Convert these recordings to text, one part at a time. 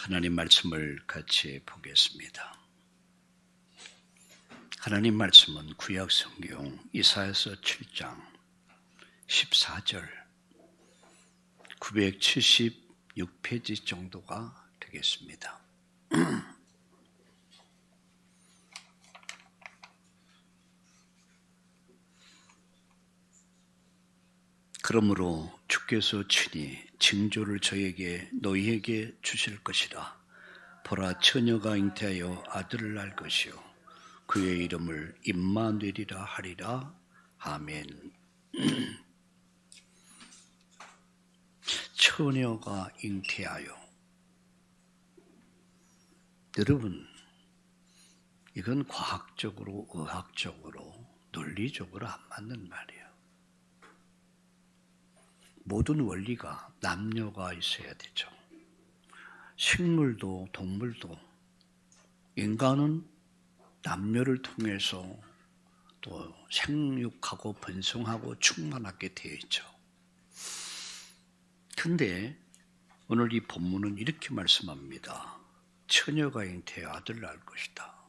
하나님 말씀을 같이 보겠습니다. 하나님 말씀은 구약 성경 이사야서 7장 14절 976페이지 정도가 되겠습니다. 그러므로 주께서 친히 징조를 너희에게 주실 것이라. 보라, 처녀가 잉태하여 아들을 낳을 것이요 그의 이름을 임마누엘이라 하리라. 아멘. 처녀가 잉태하여. 여러분, 이건 과학적으로, 의학적으로, 논리적으로 안 맞는 말이에요. 모든 원리가 남녀가 있어야 되죠. 식물도 동물도 인간은 남녀를 통해서 또 생육하고 번성하고 충만하게 되어 있죠. 근데 오늘 이 본문은 이렇게 말씀합니다. 처녀가 잉태해 아들을 낳을 것이다.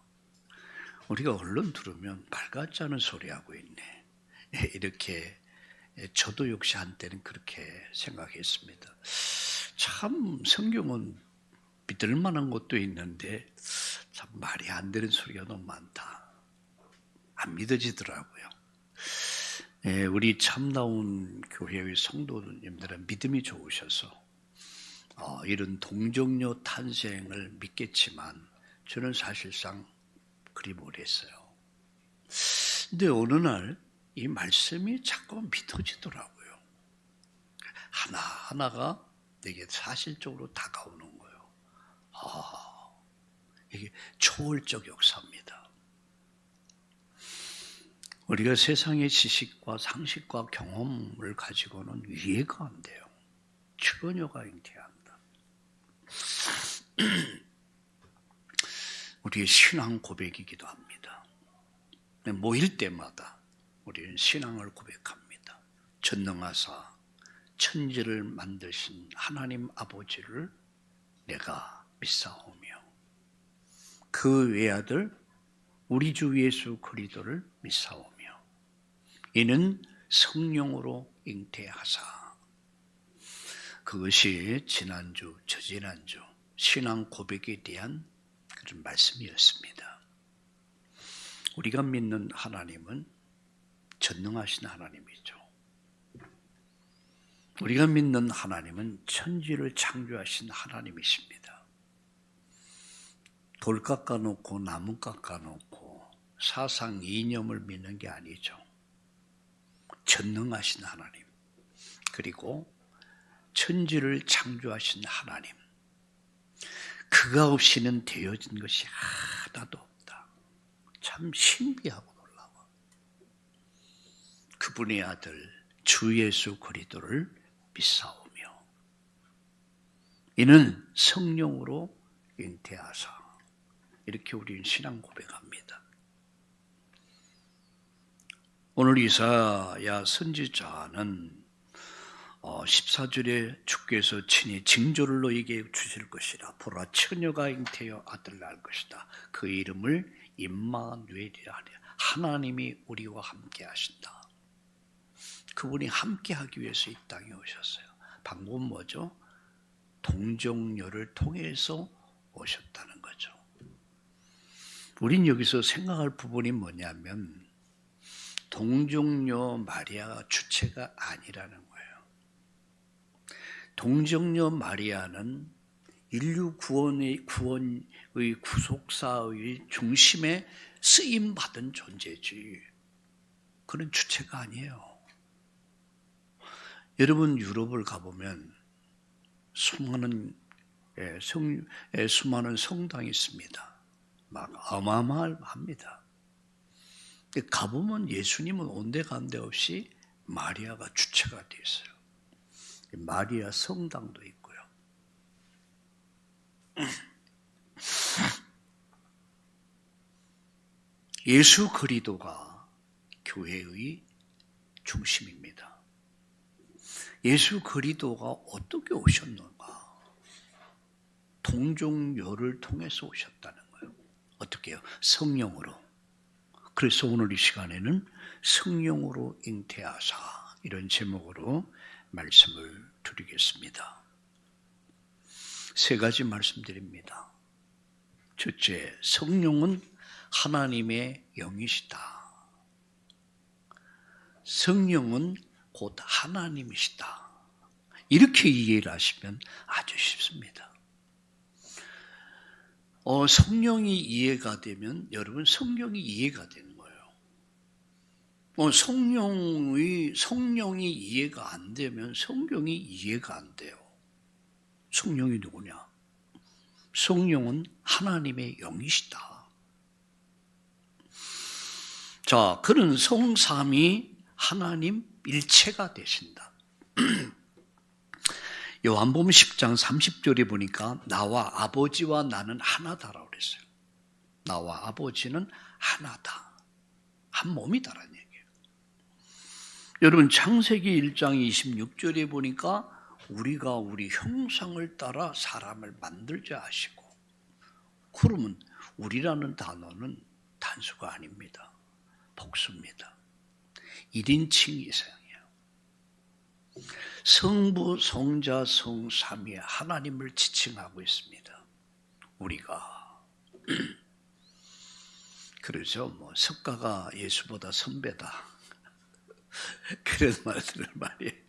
우리가 얼른 들으면 말 같지 않은 소리 하고 있네. 이렇게 저도 역시 한때는 그렇게 생각했습니다. 참 성경은 믿을 만한 것도 있는데 참 말이 안 되는 소리가 너무 많다. 안 믿어지더라고요. 우리 참나온 교회의 성도님들은 믿음이 좋으셔서 이런 동정녀 탄생을 믿겠지만 저는 사실상 그리 못했어요. 근데 어느 날 이 말씀이 자꾸 믿어지더라고요. 하나하나가 내게 사실적으로 다가오는 거예요. 이게 초월적 역사입니다. 우리가 세상의 지식과 상식과 경험을 가지고는 이해가 안 돼요. 처녀가 잉태한다. 우리의 신앙 고백이기도 합니다. 모일 때마다 우리는 신앙을 고백합니다. 전능하사 천지를 만드신 하나님 아버지를 내가 믿사오며 그 외아들 우리 주 예수 그리스도를 믿사오며 이는 성령으로 잉태하사. 그것이 지난주 저지난주 신앙 고백에 대한 그런 말씀이었습니다. 우리가 믿는 하나님은 전능하신 하나님이죠. 우리가 믿는 하나님은 천지를 창조하신 하나님이십니다. 돌 깎아놓고 나무 깎아놓고 사상 이념을 믿는 게 아니죠. 전능하신 하나님, 그리고 천지를 창조하신 하나님, 그가 없이는 되어진 것이 하나도 없다. 참 신비하고 놀라워. 그분의 아들 주 예수 그리스도를 믿사오며 이는 성령으로 잉태하사. 이렇게 우리는 신앙 고백합니다. 오늘 이사야 선지자는 14절에 주께서 친히 징조를 너에게 주실 것이라. 보라, 처녀가 잉태하여 아들을 낳을 것이다. 그 이름을 임마누엘이라 하리라. 하나님이 우리와 함께 하신다. 그분이 함께 하기 위해서 이 땅에 오셨어요. 방법은 뭐죠? 동정녀를 통해서 오셨다는 거죠. 우린 여기서 생각할 부분이 뭐냐면 동정녀 마리아가 주체가 아니라는 거예요. 동정녀 마리아는 인류 구원의 구속사의 중심에 쓰임받은 존재지 그런 주체가 아니에요. 여러분 유럽을 가보면 수많은 성당이 있습니다. 막 어마어마합니다. 가보면 예수님은 온데간데 없이 마리아가 주체가 되어 있어요. 마리아 성당도 있고요. 예수 그리스도가 교회의 중심입니다. 예수 그리스도가 어떻게 오셨는가? 동정녀를 통해서 오셨다는 거예요. 어떻게 해요? 성령으로. 그래서 오늘 이 시간에는 성령으로 잉태하사, 이런 제목으로 말씀을 드리겠습니다. 세 가지 말씀드립니다. 첫째, 성령은 하나님의 영이시다. 성령은 곧 하나님이시다. 이렇게 이해를 하시면 아주 쉽습니다. 성령이 이해가 되면 여러분 성령이 이해가 되는 거예요. 성령이 이해가 안 되면 성경이 이해가 안 돼요. 성령이 누구냐? 성령은 하나님의 영이시다. 자, 그런 성삼위 하나님 일체가 되신다. 요한복음 10장 30절에 보니까 나와 아버지와 나는 하나다라고 그랬어요. 나와 아버지는 하나다. 한 몸이다라는 얘기예요. 여러분 창세기 1장 26절에 보니까 우리가 우리 형상을 따라 사람을 만들자 하시고, 그러면 우리라는 단어는 단수가 아닙니다. 복수입니다. 1인칭 이상이에요. 성부, 성자, 성삼위 하나님을 지칭하고 있습니다. 우리가. 그러죠. 석가가 예수보다 선배다. 그런 말들을 많이 해요.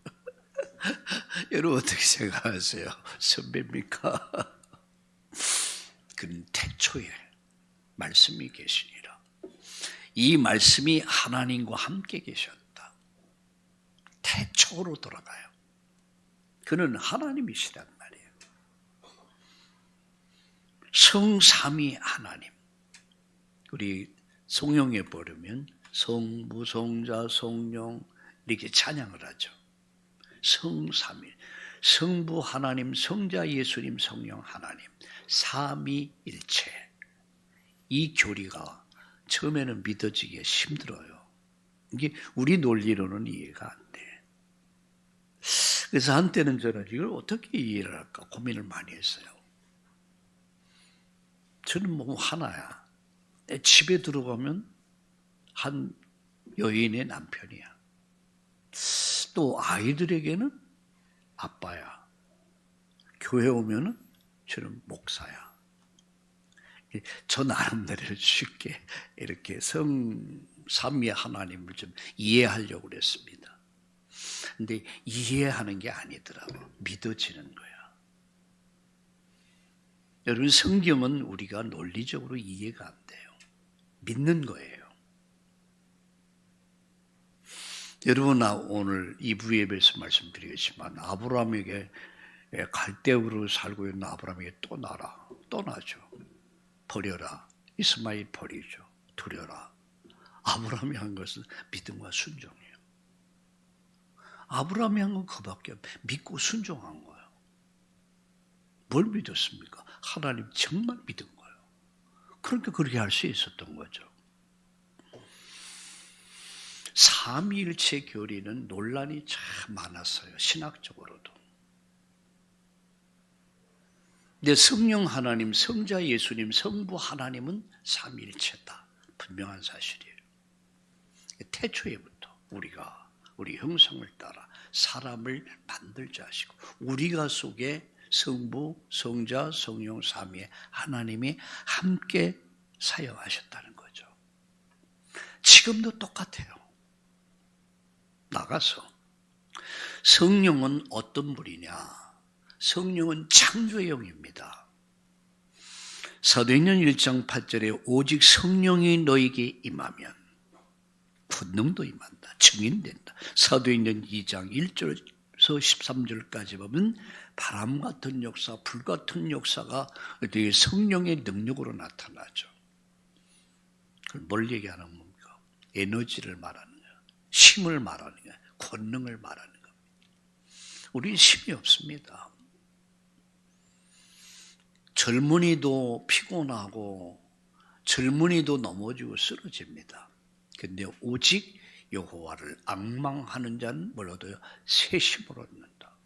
여러분 어떻게 생각하세요? 선배입니까? 그는 태초에 말씀이 계시니라. 이 말씀이 하나님과 함께 계셨다. 태초로 돌아가요. 그는 하나님이시란 말이에요. 성삼위 하나님. 우리 성령에 보려면 성부, 성자, 성령 이렇게 찬양을 하죠. 성삼위, 성부 하나님, 성자 예수님, 성령 하나님, 삼위일체. 이 교리가 처음에는 믿어지기 힘들어요. 이게 우리 논리로는 이해가 안 돼. 그래서 한때는 저는 이걸 어떻게 이해를 할까 고민을 많이 했어요. 저는 하나야. 집에 들어가면 한 여인의 남편이야. 또 아이들에게는 아빠야. 교회 오면은 저는 목사야. 저 나름대로 쉽게 이렇게 성삼위 하나님을 좀 이해하려고 그랬습니다. 근데 이해하는 게 아니더라고요. 믿어지는 거야. 여러분 성경은 우리가 논리적으로 이해가 안 돼요. 믿는 거예요. 여러분 오늘 2부 예배에서 말씀드리겠지만 아브라함에게 갈대우로 살고 있는 아브라함에게 떠나죠. 버려라. 이스마엘 버리죠. 두려라. 아브라함이 한 것은 믿음과 순종이에요. 아브라함이 한 건 그밖에 믿고 순종한 거예요. 뭘 믿었습니까? 하나님 정말 믿은 거예요. 그러니까 그렇게 할 수 있었던 거죠. 삼위일체 교리는 논란이 참 많았어요. 신학적으로도. 근데 성령 하나님, 성자 예수님, 성부 하나님은 삼위일체다. 분명한 사실이에요. 태초에부터 우리가 우리 형상을 따라 사람을 만들자 하시고 우리가 속에 성부, 성자, 성령 삼위의 하나님이 함께 사역하셨다는 거죠. 지금도 똑같아요. 나가서 성령은 어떤 분이냐? 성령은 창조의 영입니다. 사도행전 1장 8절에 오직 성령이 너에게 임하면 권능도 임한다. 증인된다. 사도행전 2장 1절에서 13절까지 보면 바람 같은 역사, 불 같은 역사가 성령의 능력으로 나타나죠. 그걸 뭘 얘기하는 겁니까? 에너지를 말하는 거예요. 힘을 말하는 거예요. 권능을 말하는 겁니다. 우리는 힘이 없습니다. 젊은이도 피곤하고 젊은이도 넘어지고 쓰러집니다. 그런데 오직 여호와를 앙망하는 자는 뭘 얻어요? 새 힘을 얻는다.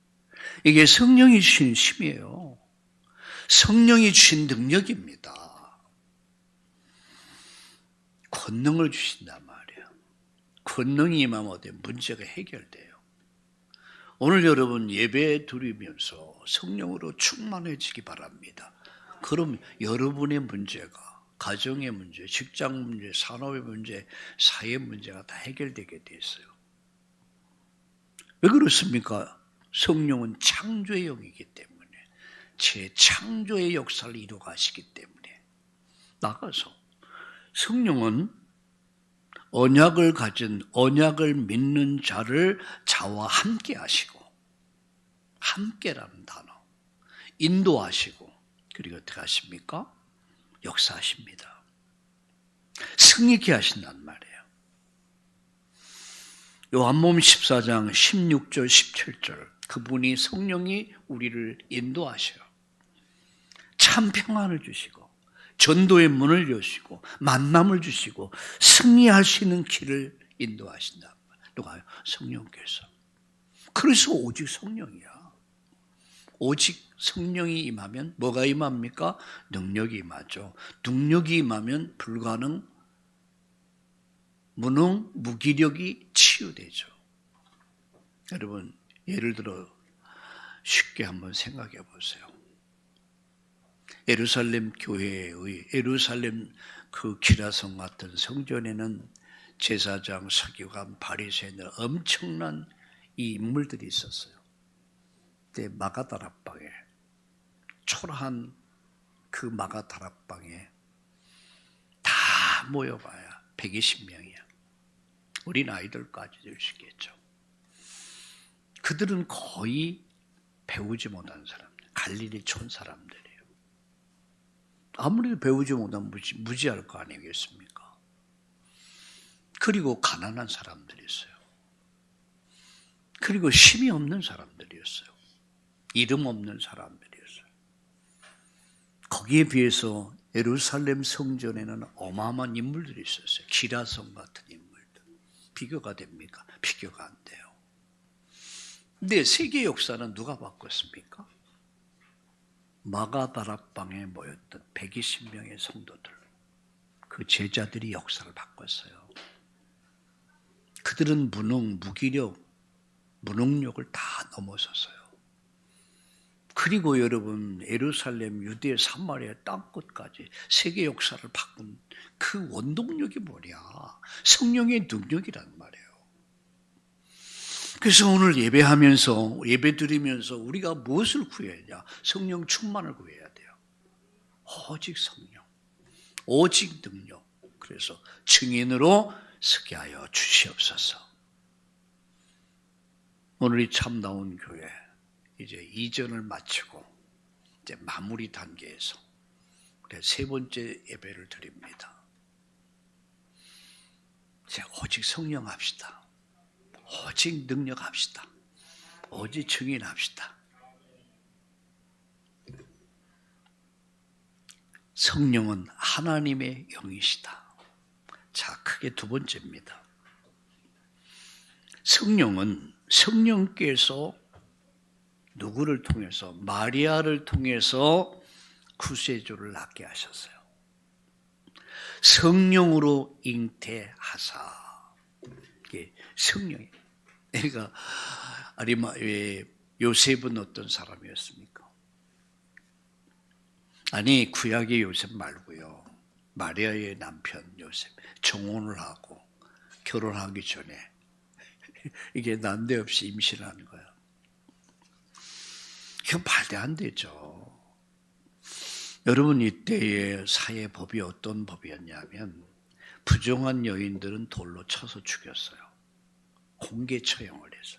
이게 성령이 주신 힘이에요. 성령이 주신 능력입니다. 권능을 주신단 말이에요. 권능이 임하면 어때? 문제가 해결돼요. 오늘 여러분 예배 드리면서 성령으로 충만해지기 바랍니다. 그럼 여러분의 문제가, 가정의 문제, 직장 문제, 산업의 문제, 사회 문제가 다 해결되게 돼 있어요. 왜 그렇습니까? 성령은 창조의 영이기 때문에, 재창조의 역사를 이루어가시기 때문에. 나가서 성령은 언약을 가진, 언약을 믿는 자와 함께 하시고, 함께라는 단어, 인도하시고, 그리고 어떻게 하십니까? 역사하십니다. 승리케 하신단 말이에요. 요한복음 14장 16절 17절, 그분이 성령이 우리를 인도하셔요. 참 평안을 주시고 전도의 문을 여시고 만남을 주시고 승리할 수 있는 길을 인도하신다. 누가요? 성령께서. 그래서 오직 성령이야. 오직 성령이 임하면 뭐가 임합니까? 능력이 임하죠. 능력이 임하면 불가능, 무능, 무기력이 치유되죠. 여러분, 예를 들어 쉽게 한번 생각해 보세요. 예루살렘 교회의 예루살렘 그 기라성 같은 성전에는 제사장, 서기관, 바리새인들 엄청난 이 인물들이 있었어요. 그때 마가다락방에, 초라한 그 마가다락방에 다 모여봐야 120명이야. 어린 아이들까지도 있겠죠. 그들은 거의 배우지 못한 사람들, 갈릴리 촌 사람들이에요. 아무래도 배우지 못하면 무지할 거 아니겠습니까? 그리고 가난한 사람들이었어요. 그리고 힘이 없는 사람들이었어요. 이름 없는 사람들이었어요. 거기에 비해서 예루살렘 성전에는 어마어마한 인물들이 있었어요. 기라성 같은 인물들. 비교가 됩니까? 비교가 안 돼요. 근데 세계 역사는 누가 바꿨습니까? 마가다락방에 모였던 120명의 성도들, 그 제자들이 역사를 바꿨어요. 그들은 무능, 무기력, 무능력을 다 넘어섰어요. 그리고 여러분, 예루살렘, 유대, 사마리아 땅끝까지 세계 역사를 바꾼 그 원동력이 뭐냐? 성령의 능력이란 말이에요. 그래서 오늘 예배하면서, 예배 드리면서 우리가 무엇을 구해야 하냐? 성령 충만을 구해야 돼요. 오직 성령, 오직 능력. 그래서 증인으로 서게 하여 주시옵소서. 오늘 이 참다운 교회, 이제 이전을 마치고 이제 마무리 단계에서 세 번째 예배를 드립니다. 이제 오직 성령 합시다. 오직 능력합시다. 오직 증인합시다. 성령은 하나님의 영이시다. 자, 크게 두 번째입니다. 성령은 성령께서 누구를 통해서? 마리아를 통해서 구세주를 낳게 하셨어요. 성령으로 잉태하사. 이게 성령이. 그러니까 요셉은 어떤 사람이었습니까? 아니, 구약의 요셉 말고요. 마리아의 남편 요셉 정혼을 하고 결혼하기 전에 이게 난데없이 임신하는 거야. 이건 말도 안 되죠. 여러분, 이때의 사회 법이 어떤 법이었냐면 부정한 여인들은 돌로 쳐서 죽였어요. 공개 처형을 해서.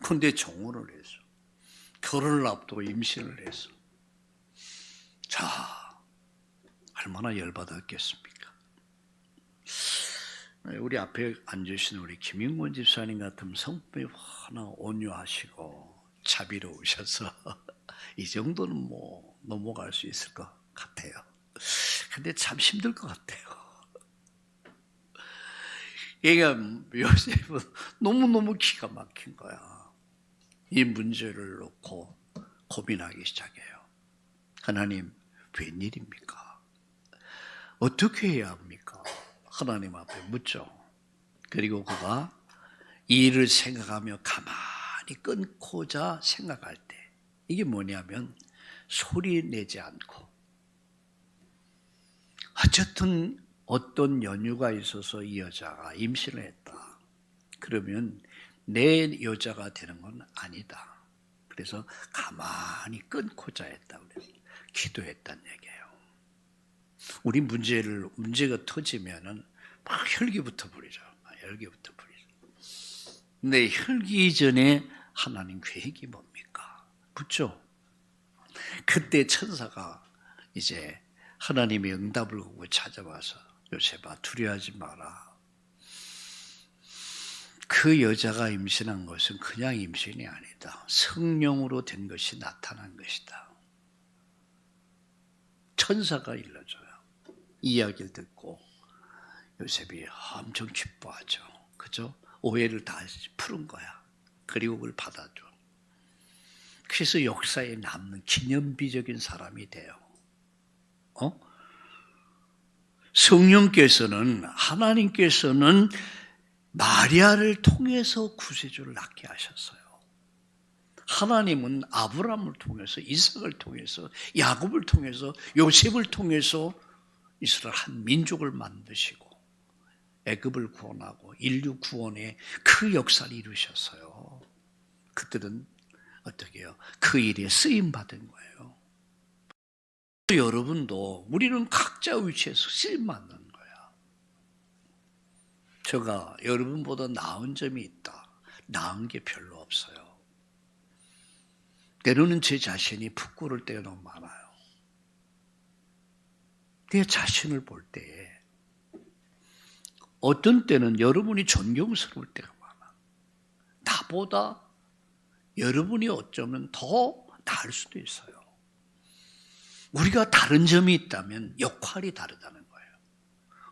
그런데 정혼을 해서 결혼을 앞두고 임신을 해서. 자, 얼마나 열받았겠습니까? 우리 앞에 앉으신 우리 김인권 집사님 같은 성품이 하나 온유하시고 자비로우셔서 이 정도는 뭐 넘어갈 수 있을 것 같아요. 근데 참 힘들 것 같아요. 얘가 요셉은 너무너무 기가 막힌 거야. 이 문제를 놓고 고민하기 시작해요. 하나님, 웬일입니까? 어떻게 해야 합니까? 하나님 앞에 묻죠. 그리고 그가 이 일을 생각하며 가만히 끊고자 생각할 때, 이게 뭐냐면 소리 내지 않고, 어쨌든 어떤 연유가 있어서 이 여자가 임신을 했다. 그러면 내 여자가 되는 건 아니다. 그래서 가만히 끊고자 했다. 그래서 기도했다는 얘기예요. 우리 문제가 터지면은 막 혈기부터 부리죠. 혈기부터 부리죠. 근데 혈기 이전에 하나님 계획이 뭡니까? 묻죠. 그때 천사가 이제 하나님의 응답을 보고 찾아와서 요셉아, 두려워하지 마라. 그 여자가 임신한 것은 그냥 임신이 아니다. 성령으로 된 것이 나타난 것이다. 천사가 일러줘요. 이야기를 듣고 요셉이 엄청 기뻐하죠. 그죠? 오해를 다 푸른 거야. 그리고 그걸 받아줘. 그래서 역사에 남는 기념비적인 사람이 돼요. 성령께서는, 하나님께서는 마리아를 통해서 구세주를 낳게 하셨어요. 하나님은 아브라함을 통해서, 이삭을 통해서, 야곱을 통해서, 요셉을 통해서 이스라엘 한 민족을 만드시고 애굽을 구원하고 인류 구원의 그 역사를 이루셨어요. 그들은 어떻게 해요? 그 일에 쓰임받은 거예요. 여러분도 우리는 각자 위치에서 쓰임받는 거야. 제가 여러분보다 나은 점이 있다. 나은 게 별로 없어요. 때로는 제 자신이 부끄러울 때가 너무 많아요. 내 자신을 볼 때에 어떤 때는 여러분이 존경스러울 때가 많아. 나보다 여러분이 어쩌면 더 나을 수도 있어요. 우리가 다른 점이 있다면 역할이 다르다는 거예요.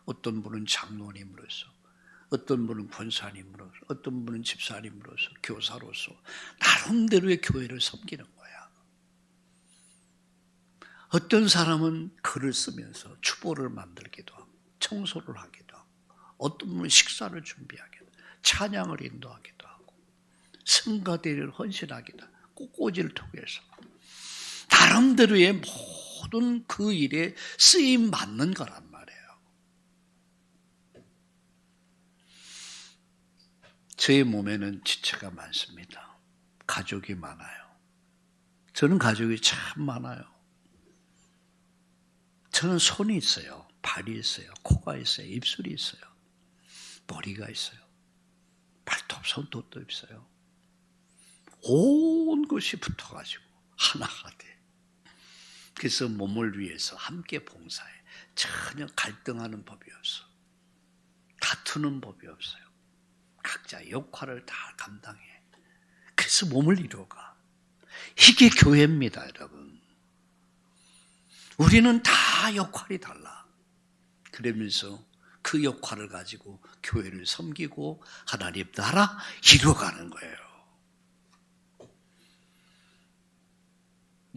어떤 분은 장로님으로서, 어떤 분은 권사님으로서, 어떤 분은 집사님으로서, 교사로서 나름대로의 교회를 섬기는 거야. 어떤 사람은 글을 쓰면서 추보를 만들기도 하고 청소를 하기도 하고, 어떤 분은 식사를 준비하기도 하고 찬양을 인도하기도 하고 성가대를 헌신하기도 하고 꽃꽂이를 통해서 나름대로의 모든 그 일에 쓰임 받는 거란 말이에요. 제 몸에는 지체가 많습니다. 가족이 많아요. 저는 가족이 참 많아요. 저는 손이 있어요. 발이 있어요. 코가 있어요. 입술이 있어요. 머리가 있어요. 발톱, 손톱도 있어요. 온 것이 붙어가지고 하나가 돼. 그래서 몸을 위해서 함께 봉사해. 전혀 갈등하는 법이 없어. 다투는 법이 없어요. 각자 역할을 다 감당해. 그래서 몸을 이루어가. 이게 교회입니다, 여러분. 우리는 다 역할이 달라. 그러면서 그 역할을 가지고 교회를 섬기고 하나님 나라 이루어가는 거예요.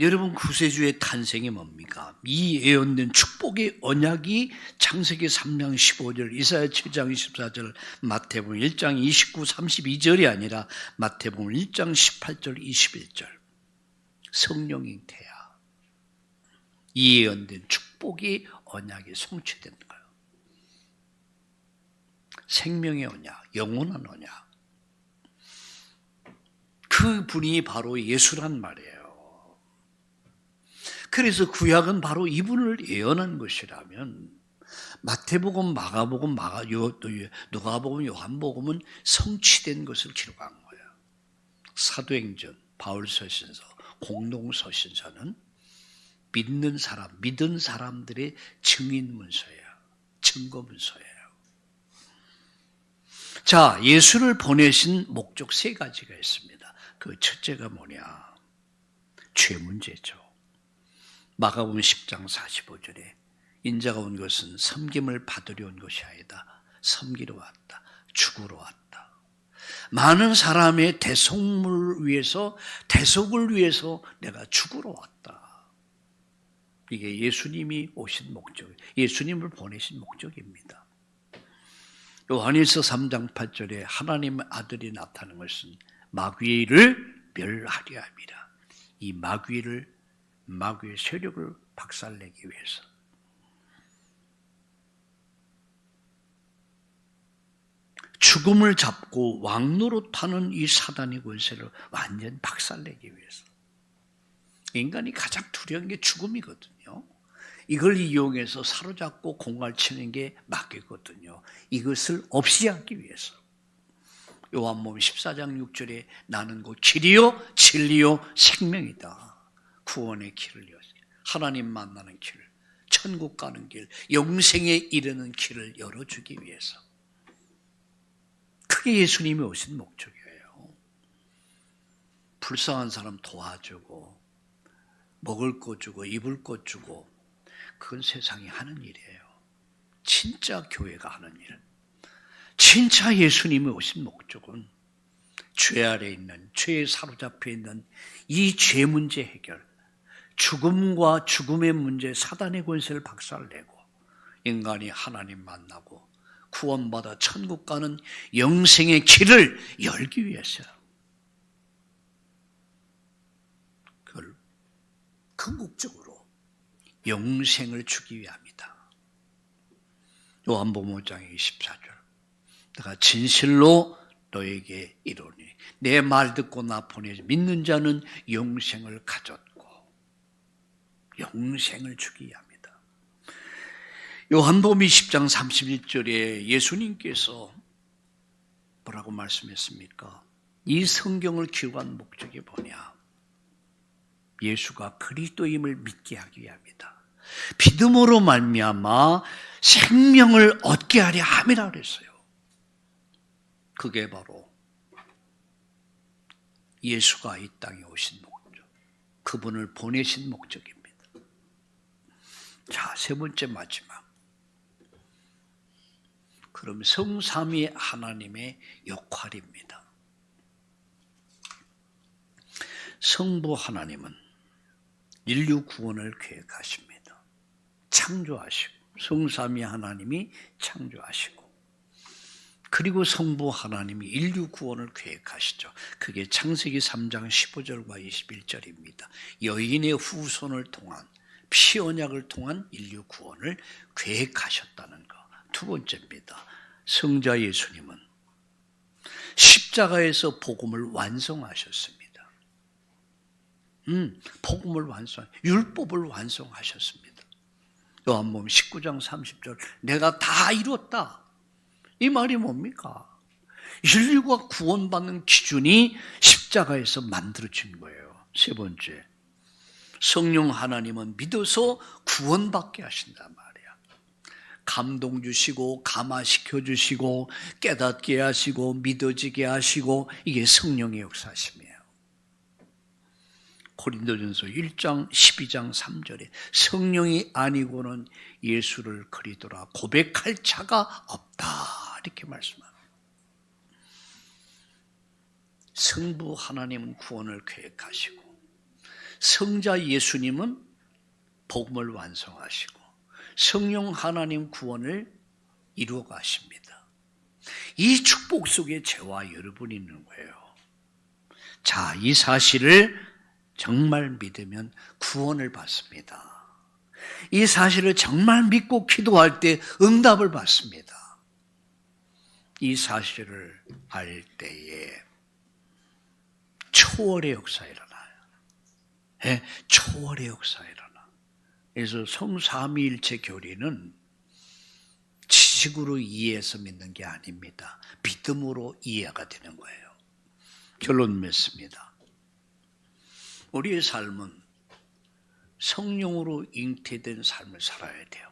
여러분, 구세주의 탄생이 뭡니까? 이 예언된 축복의 언약이 창세기 3장 15절, 이사야 7장 24절, 마태복음 1장 29, 32절이 아니라 마태복음 1장 18절, 21절. 성령 잉태야. 이 예언된 축복의 언약이 성취된 거예요. 생명의 언약, 영원한 언약. 그 분이 바로 예수란 말이에요. 그래서 구약은 바로 이분을 예언한 것이라면 마태복음, 마가복음, 누가복음, 요한복음은 성취된 것을 기록한 거예요. 사도행전, 바울서신서, 공동서신서는 믿은 사람들의 증인 문서예요. 증거 문서예요. 자, 예수를 보내신 목적 세 가지가 있습니다. 그 첫째가 뭐냐? 죄 문제죠. 마가복음 10장 45절에 인자가 온 것은 섬김을 받으려 온 것이 아니다. 섬기러 왔다. 죽으러 왔다. 많은 사람의 대속을 위해서 내가 죽으러 왔다. 이게 예수님이 오신 목적, 예수님을 보내신 목적입니다. 요한일서 3장 8절에 하나님의 아들이 나타난 것은 마귀를 멸하려 함이라. 이 마귀의 세력을 박살내기 위해서. 죽음을 잡고 왕노릇하는 이 사단의 권세를 완전 박살내기 위해서. 인간이 가장 두려운 게 죽음이거든요. 이걸 이용해서 사로잡고 공갈치는 게 마귀거든요. 이것을 없이 하기 위해서. 요한복음 14장 6절에 나는 곧 길이요 진리요 생명이다. 구원의 길을 여시, 하나님 만나는 길, 천국 가는 길, 영생에 이르는 길을 열어주기 위해서. 그게 예수님이 오신 목적이에요. 불쌍한 사람 도와주고 먹을 것 주고 입을 것 주고, 그건 세상이 하는 일이에요. 진짜 교회가 하는 일, 진짜 예수님이 오신 목적은 죄 아래 있는, 죄에 사로잡혀 있는 이 죄 문제 해결, 죽음과 죽음의 문제, 사단의 권세를 박살내고 인간이 하나님 만나고 구원받아 천국 가는 영생의 길을 열기 위해서요. 그걸 궁극적으로 영생을 주기 위함이다. 요한복음 5장 24절, 내가 진실로 너에게 이르노니 내 말 듣고 나 보내지 믿는 자는 영생을 가졌고 영생을 주기 위함이다. 요한복음 20장 31절에 예수님께서 뭐라고 말씀했습니까? 이 성경을 기록한 목적이 뭐냐? 예수가 그리스도임을 믿게 하기 위함이다. 믿음으로 말미암아 생명을 얻게 하려 함이라 그랬어요. 그게 바로 예수가 이 땅에 오신 목적, 그분을 보내신 목적입니다. 자, 세 번째 마지막. 그럼 성삼위 하나님의 역할입니다. 성부 하나님은 인류 구원을 계획하십니다. 창조하시고, 성삼위 하나님이 창조하시고, 그리고 성부 하나님이 인류 구원을 계획하시죠. 그게 창세기 3장 15절과 21절입니다. 여인의 후손을 통한, 피 언약을 통한 인류 구원을 계획하셨다는 것. 두 번째입니다. 성자 예수님은 십자가에서 복음을 완성하셨습니다. 복음을 율법을 완성하셨습니다. 요한복음 19장 30절, 내가 다 이뤘다. 이 말이 뭡니까? 인류가 구원받는 기준이 십자가에서 만들어진 거예요. 세 번째, 성령 하나님은 믿어서 구원받게 하신단 말이야. 감동 주시고 감화시켜 주시고 깨닫게 하시고 믿어지게 하시고, 이게 성령의 역사심이에요. 고린도전서 1장 12장 3절에 성령이 아니고는 예수를 그리스도라 고백할 자가 없다, 이렇게 말씀합니다. 성부 하나님은 구원을 계획하시고, 성자 예수님은 복음을 완성하시고, 성령 하나님 구원을 이루어 가십니다. 이 축복 속에 저와 여러분이 있는 거예요. 자, 이 사실을 정말 믿으면 구원을 받습니다. 이 사실을 정말 믿고 기도할 때 응답을 받습니다. 이 사실을 알 때에 초월의 역사 일어나요. 네, 초월의 역사 일어나. 그래서 성삼위일체 교리는 지식으로 이해해서 믿는 게 아닙니다. 믿음으로 이해가 되는 거예요. 결론 맺습니다. 우리의 삶은 성령으로 잉태된 삶을 살아야 돼요.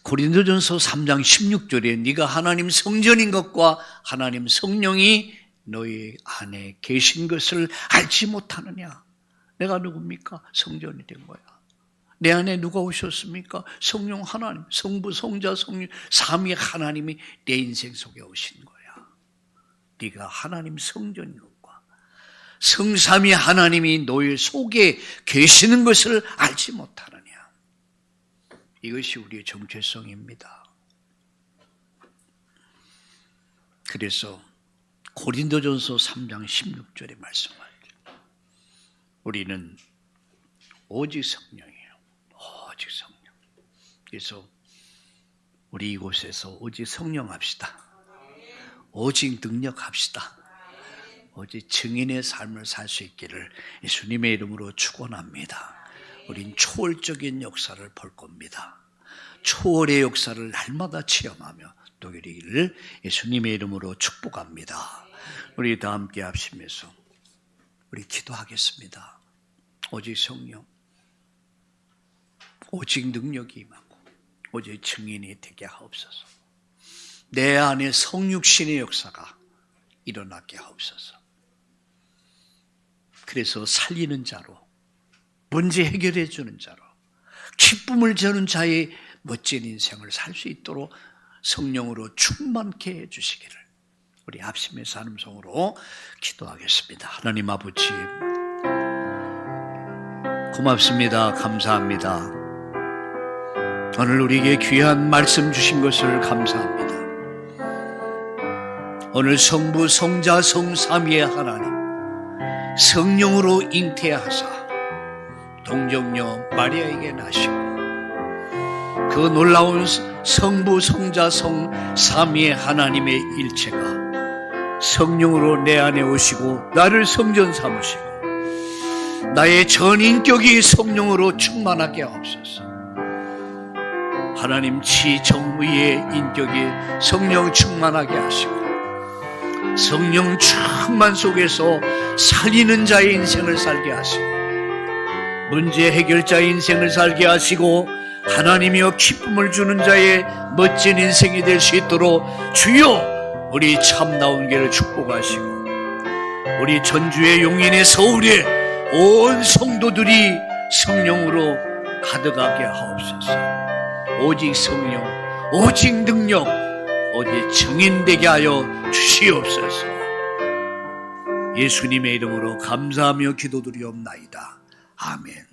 고린도전서 3장 16절에 네가 하나님 성전인 것과 하나님 성령이 너희 안에 계신 것을 알지 못하느냐. 내가 누굽니까? 성전이 된 거야. 내 안에 누가 오셨습니까? 성령 하나님, 성부, 성자, 성령, 삼위 하나님이 내 인생 속에 오신 거야. 네가 하나님 성전인 것과 성삼위 하나님이 너희 속에 계시는 것을 알지 못하느냐. 이것이 우리의 정체성입니다. 그래서 고린도전서 3장 16절에 말씀하죠. 우리는 오직 성령이에요. 오직 성령. 그래서 우리 이곳에서 오직 성령 합시다. 오직 능력 합시다. 오직 증인의 삶을 살 수 있기를 예수님의 이름으로 축원합니다. 우린 초월적인 역사를 볼 겁니다. 초월의 역사를 날마다 체험하며 또 이르기를 예수님의 이름으로 축복합니다. 우리 다 함께 합심해서 우리 기도하겠습니다. 오직 성령, 오직 능력이 임하고 오직 증인이 되게 하옵소서. 내 안에 성육신의 역사가 일어나게 하옵소서. 그래서 살리는 자로, 문제 해결해 주는 자로, 기쁨을 주는 자의 멋진 인생을 살 수 있도록 성령으로 충만케 해 주시기를 우리 합심해서 하는 성으로 기도하겠습니다. 하나님 아버지, 고맙습니다. 감사합니다. 오늘 우리에게 귀한 말씀 주신 것을 감사합니다. 오늘 성부, 성자, 성삼위의 하나님 성령으로 잉태하사 동정녀 마리아에게 나시고 그 놀라운 성부, 성자, 성삼위의 하나님의 일체가 성령으로 내 안에 오시고 나를 성전 삼으시고 나의 전 인격이 성령으로 충만하게 하옵소서. 하나님 지정의의 인격이 성령 충만하게 하시고 성령 충만 속에서 살리는 자의 인생을 살게 하시고 문제 해결자의 인생을 살게 하시고 하나님이여 기쁨을 주는 자의 멋진 인생이 될 수 있도록 주여 우리 참나온 길을 축복하시고 우리 전주의 용인의 서울의 온 성도들이 성령으로 가득하게 하옵소서. 오직 성령, 오직 능력, 오직 증인되게 하여 주시옵소서. 예수님의 이름으로 감사하며 기도드리옵나이다. 아멘.